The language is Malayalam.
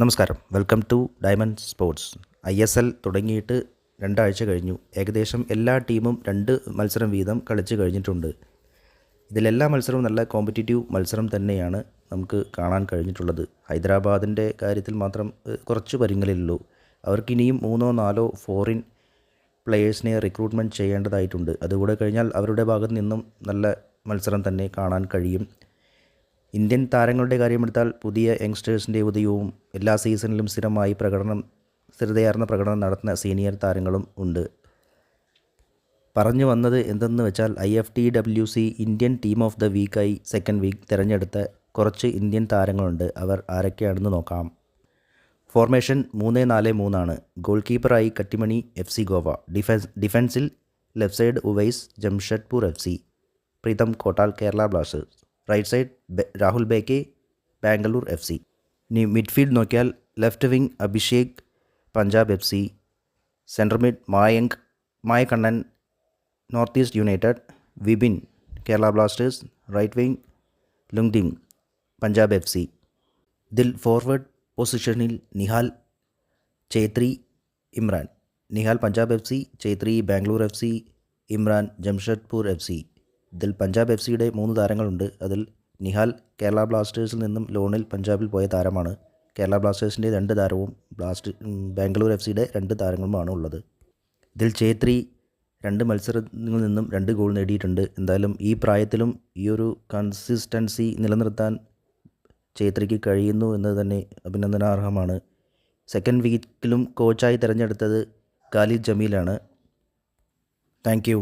നമസ്കാരം, welcome to Diamond Sports. ISL തുടങ്ങിയിട്ട് 2 ആഴ്ച കഴിഞ്ഞു. ഏകദേശം എല്ലാ ടീമും 2 മത്സരം വീതം കളിച്ച് കഴിഞ്ഞിട്ടുണ്ട്. ഇതിലെല്ലാ മത്സരവും നല്ല കോമ്പറ്റീറ്റീവ് മത്സരം തന്നെയാണ് നമുക്ക് കാണാൻ കഴിഞ്ഞിട്ടുള്ളത്. ഹൈദരാബാദിൻ്റെ കാര്യത്തിൽ മാത്രം കുറച്ച് പരിങ്ങലുള്ളൂ. അവർക്കിനിയും 3-4 ഫോറിൻ പ്ലെയേഴ്സിനെ റിക്രൂട്ട്മെൻറ്റ് ചെയ്യേണ്ടതായിട്ടുണ്ട്. അതുകൂടെ കഴിഞ്ഞാൽ അവരുടെ ഭാഗത്തു നിന്നും നല്ല മത്സരം തന്നെ കാണാൻ കഴിയും. ഇന്ത്യൻ താരങ്ങളുടെ കാര്യമെടുത്താൽ പുതിയ യങ്സ്റ്റേഴ്സിൻ്റെ ഉദയവും എല്ലാ സീസണിലും സ്ഥിരതയാർന്ന പ്രകടനം നടത്തുന്ന സീനിയർ താരങ്ങളും ഉണ്ട്. പറഞ്ഞു വന്നത് എന്തെന്ന് വെച്ചാൽ IFTWC Indian team of the വീക്കായി സെക്കൻഡ് വീക്ക് തിരഞ്ഞെടുത്ത കുറച്ച് ഇന്ത്യൻ താരങ്ങളുണ്ട്. അവർ ആരൊക്കെയാണെന്ന് നോക്കാം. ഫോർമേഷൻ 3-4-3 ആണ്. ഗോൾ കീപ്പറായി കട്ടിമണി FC ഗോവ. ഡിഫൻസിൽ left side Uvais Jamshedpur FC, Pritam Kotal Kerala Blasters. Right side Rahul Bheke Bangalore FC. ഇനി മിഡ്ഫീൽഡ് നോക്കിയാൽ left wing Abhishek Punjab FC, central mid Mayakkannan North East United, Vipin Kerala Blasters, right wing Lungding Punjab FC. ഇതിൽ ഫോർവേഡ് പൊസിഷനിൽ Nihal Chhetri Imran. Nihal Punjab FC, Chhetri Bangalore FC, Imran Jamshedpur FC. ഇതിൽ പഞ്ചാബ് FCയുടെ 3 താരങ്ങളുണ്ട്. അതിൽ നിഹാൽ കേരള ബ്ലാസ്റ്റേഴ്സിൽ നിന്നും ലോണിൽ പഞ്ചാബിൽ പോയ താരമാണ്. കേരള ബ്ലാസ്റ്റേഴ്സിൻ്റെ 2 താരവും ബാംഗ്ലൂർ FCയുടെ 2 താരങ്ങളുമാണ് ഉള്ളത്. ഇതിൽ ഛേത്രി 2 മത്സരങ്ങളിൽ നിന്നും 2 ഗോൾ നേടിയിട്ടുണ്ട്. എന്തായാലും ഈ പ്രായത്തിലും ഈ ഒരു കൺസിസ്റ്റൻസി നിലനിർത്താൻ ഛേത്രിക്ക് കഴിയുന്നു എന്ന് തന്നെ അഭിനന്ദനാർഹമാണ്. സെക്കൻഡ് വീക്കിലും കോച്ചായി തിരഞ്ഞെടുത്തത് ഖാലിദ് ജമീലാണ്. Thank you.